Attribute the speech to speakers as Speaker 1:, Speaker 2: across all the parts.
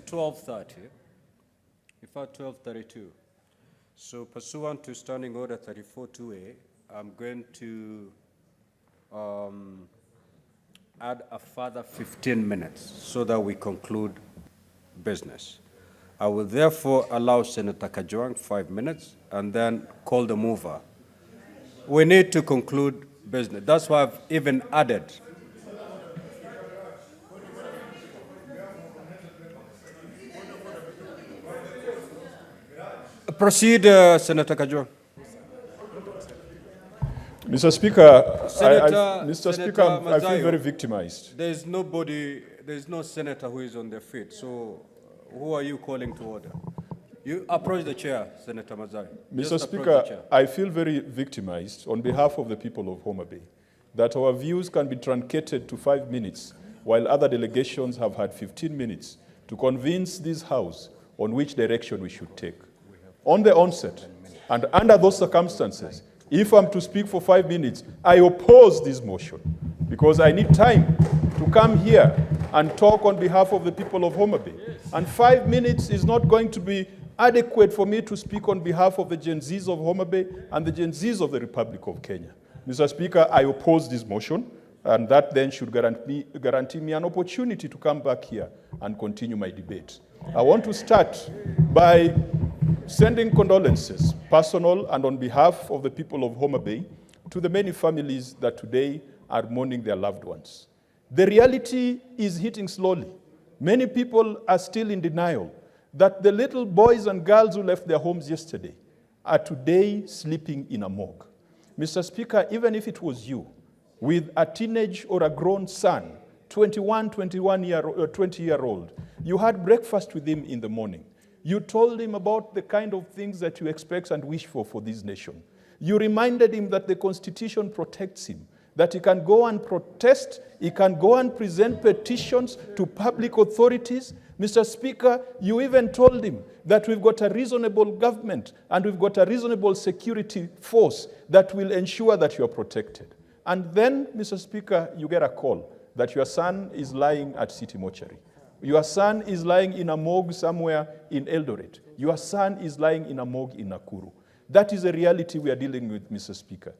Speaker 1: 12:30. In fact, 12:32. So pursuant to Standing Order 34-2A, I'm going to add a further 15 minutes so that we conclude business. I will therefore allow Senator Kajwang 5 minutes and then call the mover. We need to conclude business. That's why I've even added. Proceed, Senator Kajwang.
Speaker 2: Mr. Speaker,
Speaker 1: Senator
Speaker 2: Speaker, I feel
Speaker 1: Mazayo,
Speaker 2: very victimized.
Speaker 1: There's no senator who is on their feet. So who are you calling to order? You approach the chair, Senator Mazayo.
Speaker 2: Mr. Speaker, I feel very victimized on behalf of the people of Homa Bay that our views can be truncated to 5 minutes while other delegations have had 15 minutes to convince this House on which direction we should take. On the onset, and under those circumstances, if I'm to speak for 5 minutes, I oppose this motion because I need time to come here and talk on behalf of the people of Homa Bay. And 5 minutes is not going to be adequate for me to speak on behalf of the Gen Zs of Homa Bay and the Gen Zs of the Republic of Kenya. Mr. Speaker, I oppose this motion, and that then should guarantee me an opportunity to come back here and continue my debate. I want to start by sending condolences, personal and on behalf of the people of Homa Bay, to the many families that today are mourning their loved ones. The reality is hitting slowly. Many people are still in denial that the little boys and girls who left their homes yesterday are today sleeping in a morgue. Mr. Speaker, even if it was you, with a teenage or a grown son, 20-year-old, you had breakfast with him in the morning. You told him about the kind of things that you expect and wish for this nation. You reminded him that the Constitution protects him, that he can go and protest, he can go and present petitions to public authorities. Mr. Speaker, you even told him that we've got a reasonable government and we've got a reasonable security force that will ensure that you're protected. And then, Mr. Speaker, you get a call that your son is lying at City Mortuary. Your son is lying in a morgue somewhere in Eldoret. Your son is lying in a morgue in Nakuru. That is a reality we are dealing with, Mr. Speaker.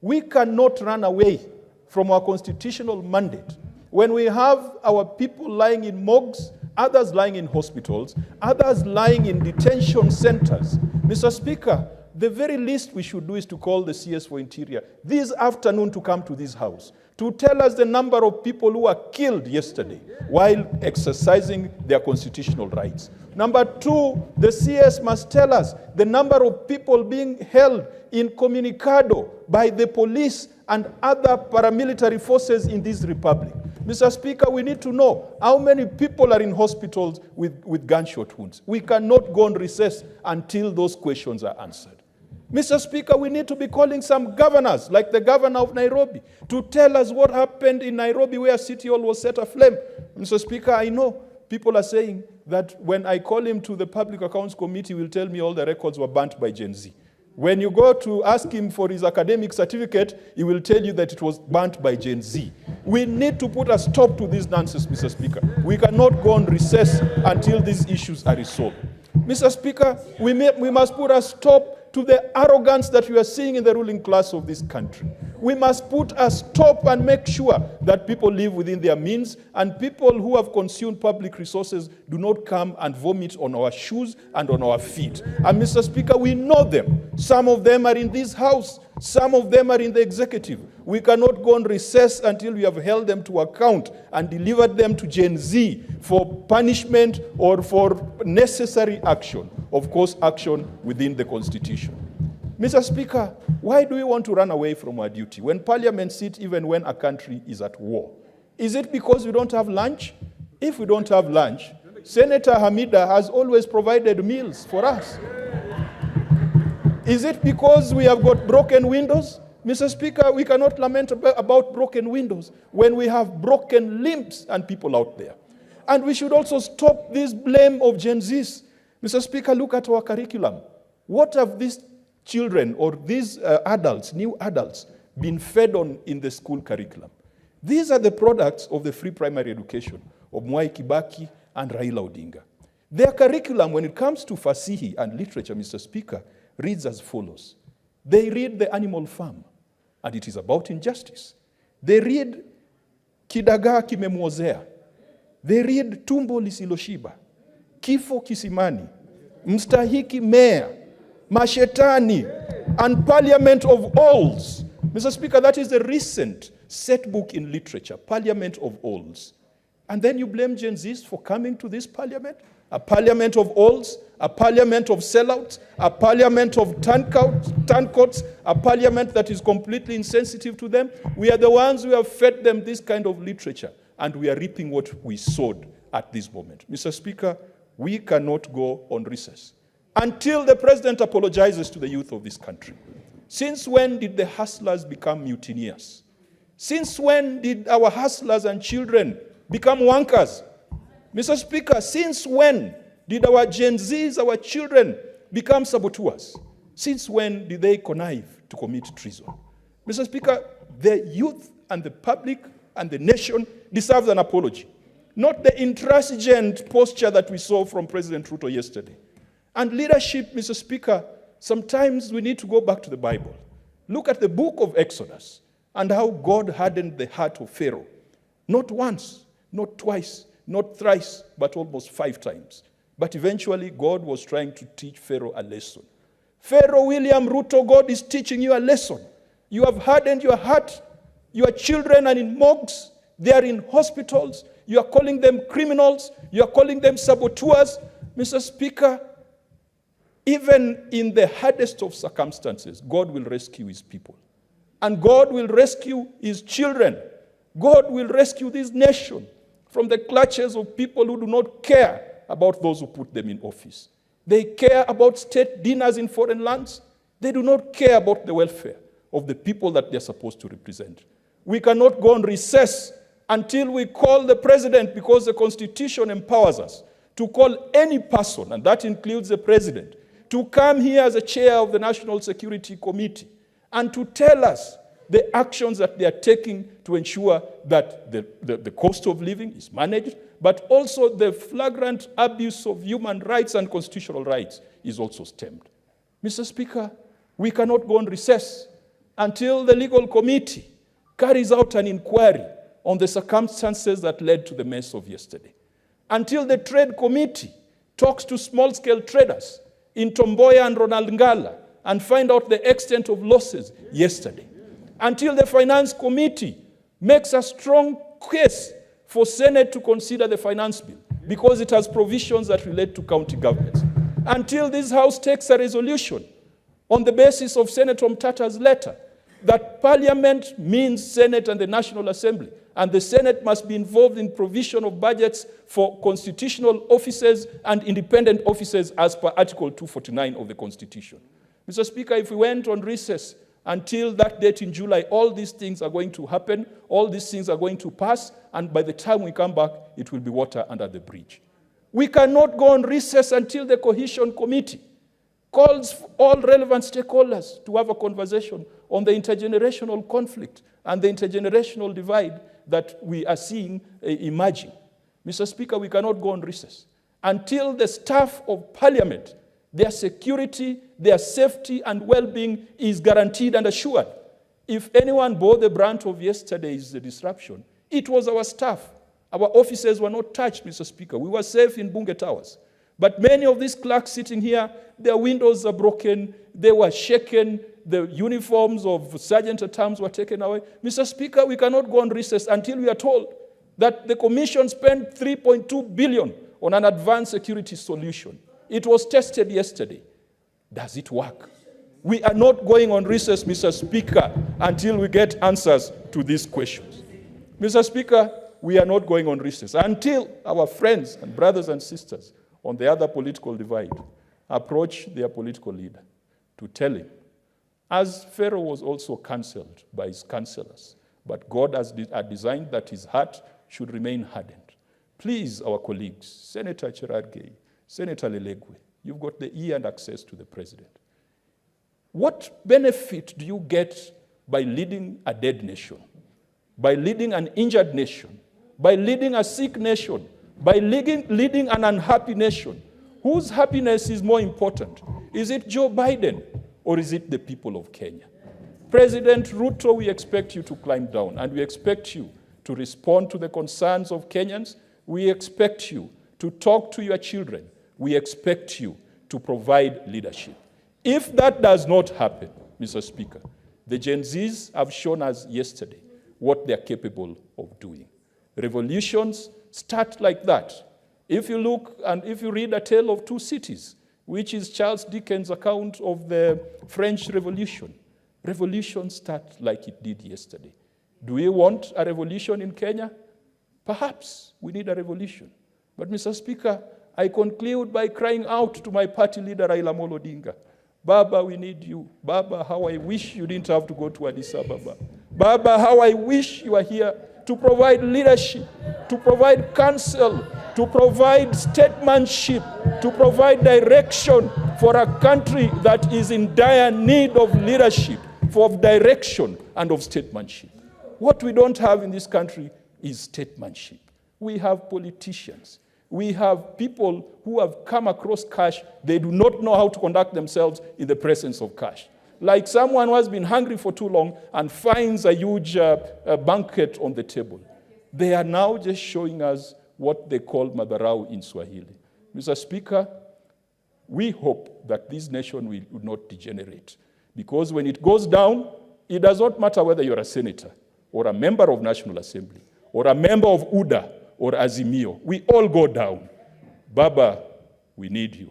Speaker 2: We cannot run away from our constitutional mandate when we have our people lying in morgues, others lying in hospitals, others lying in detention centers. Mr. Speaker, the very least we should do is to call the CS for Interior this afternoon to come to this House to tell us the number of people who were killed yesterday while exercising their constitutional rights. Number two, the CS must tell us the number of people being held incommunicado by the police and other paramilitary forces in this republic. Mr. Speaker, we need to know how many people are in hospitals with gunshot wounds. We cannot go on recess until those questions are answered. Mr. Speaker, we need to be calling some governors, like the governor of Nairobi, to tell us what happened in Nairobi where City Hall was set aflame. Mr. Speaker, I know people are saying that when I call him to the Public Accounts Committee, he will tell me all the records were burnt by Gen Z. When you go to ask him for his academic certificate, he will tell you that it was burnt by Gen Z. We need to put a stop to this nonsense, Mr. Speaker. We cannot go on recess until these issues are resolved. Mr. Speaker, we must put a stop to the arrogance that we are seeing in the ruling class of this country. We must put a stop and make sure that people live within their means and people who have consumed public resources do not come and vomit on our shoes and on our feet. And Mr. Speaker, we know them. Some of them are in this House. Some of them are in the executive. We cannot go on recess until we have held them to account and delivered them to Gen Z for punishment or for necessary action. Of course, action within the Constitution. Mr. Speaker, why do we want to run away from our duty when Parliament sits even when a country is at war? Is it because we don't have lunch? If we don't have lunch, Senator Hamida has always provided meals for us. Is it because we have got broken windows? Mr. Speaker, we cannot lament about broken windows when we have broken limbs and people out there. And we should also stop this blame of Gen Zs. Mr. Speaker, look at our curriculum. What have these children or these adults, new adults, been fed on in the school curriculum? These are the products of the free primary education of Mwai Kibaki and Raila Odinga. Their curriculum, when it comes to fasihi and literature, Mr. Speaker, reads as follows. They read The Animal Farm, and it is about injustice. They read Kidagaa Kimemwozea. They read Tumbo Lisiloshiba, Kifo Kisimani, Mstahiki Meya, Mashetani, and Parliament of Alls. Mr. Speaker, that is the recent set book in literature, Parliament of Alls. And then you blame Gen Zs for coming to this parliament? A parliament of alls, a parliament of sellouts, a parliament of turncoats, a parliament that is completely insensitive to them. We are the ones who have fed them this kind of literature, and we are reaping what we sowed at this moment. Mr. Speaker, we cannot go on recess until the president apologizes to the youth of this country. Since when did the hustlers become mutineers? Since when did our hustlers and children become wankers? Mr. Speaker, since when did our Gen Zs, our children, become saboteurs? Since when did they connive to commit treason? Mr. Speaker, the youth and the public and the nation deserves an apology, not the intransigent posture that we saw from President Ruto yesterday. And leadership, Mr. Speaker, sometimes we need to go back to the Bible. Look at the book of Exodus and how God hardened the heart of Pharaoh. Not once, not twice, not thrice, but almost 5 times. But eventually, God was trying to teach Pharaoh a lesson. Pharaoh William Ruto, God is teaching you a lesson. You have hardened your heart. Your children are in morgues. They are in hospitals. You are calling them criminals. You are calling them saboteurs. Mr. Speaker, even in the hardest of circumstances, God will rescue his people. And God will rescue his children. God will rescue this nation from the clutches of people who do not care about those who put them in office. They care about state dinners in foreign lands. They do not care about the welfare of the people that they're supposed to represent. We cannot go on recess until we call the president, because the Constitution empowers us to call any person, and that includes the president, to come here as a chair of the National Security Committee and to tell us the actions that they are taking to ensure that the cost of living is managed, but also the flagrant abuse of human rights and constitutional rights is also stemmed. Mr. Speaker, we cannot go on recess until the legal committee carries out an inquiry on the circumstances that led to the mess of yesterday. Until the trade committee talks to small-scale traders in Tomboya and Ronald Ngala and find out the extent of losses yesterday. Until the Finance Committee makes a strong case for Senate to consider the finance bill because it has provisions that relate to county governments. Until this House takes a resolution on the basis of Senator Mtata's letter that Parliament means Senate and the National Assembly, and the Senate must be involved in provision of budgets for constitutional offices and independent offices as per Article 249 of the Constitution. Mr. Speaker, if we went on recess until that date in July, all these things are going to happen, all these things are going to pass, and by the time we come back, it will be water under the bridge. We cannot go on recess until the Cohesion Committee calls for all relevant stakeholders to have a conversation on the intergenerational conflict and the intergenerational divide that we are seeing emerging. Mr. Speaker, we cannot go on recess until the staff of Parliament, their security, their safety and well-being is guaranteed and assured. If anyone bore the brunt of yesterday's disruption, it was our staff. Our offices were not touched, Mr. Speaker. We were safe in Bunge Towers. But many of these clerks sitting here, their windows are broken, they were shaken, the uniforms of sergeant-at-arms were taken away. Mr. Speaker, we cannot go on recess until we are told that the Commission spent $3.2 billion on an advanced security solution. It was tested yesterday. Does it work? We are not going on recess, Mr. Speaker, until we get answers to these questions. Mr. Speaker, we are not going on recess until our friends and brothers and sisters on the other political divide approach their political leader to tell him, as Pharaoh was also cancelled by his counselors, but God has designed that his heart should remain hardened. Please, our colleagues, Senator Cherargei, Senator Lelegwe, you've got the ear and access to the president. What benefit do you get by leading a dead nation, by leading an injured nation, by leading a sick nation, by leading an unhappy nation, Whose happiness is more important? Is it Joe Biden or is it the people of Kenya? President Ruto, we expect you to climb down, and we expect you to respond to the concerns of Kenyans. We expect you to talk to your children. We expect you to provide leadership. If that does not happen, Mr. Speaker, the Gen Zs have shown us yesterday what they're capable of doing. Revolutions start like that. If you look and if you read A Tale of Two Cities, which is Charles Dickens' account of the French Revolution, revolutions start like it did yesterday. Do we want a revolution in Kenya? Perhaps we need a revolution. But, Mr. Speaker, I conclude by crying out to my party leader, Raila Amolo Odinga. Baba, we need you. Baba, how I wish you didn't have to go to Addis Ababa. Baba, how I wish you were here to provide leadership, to provide counsel, to provide statesmanship, to provide direction for a country that is in dire need of leadership, of direction and of statesmanship. What we don't have in this country is statesmanship. We have politicians. We have people who have come across cash. They do not know how to conduct themselves in the presence of cash. Like someone who has been hungry for too long and finds a huge banquet on the table. They are now just showing us what they call madharau in Swahili. Mr. Speaker, we hope that this nation will not degenerate. Because when it goes down, it does not matter whether you're a senator or a member of National Assembly or a member of UDA or Azimio. We all go down. Baba, we need you.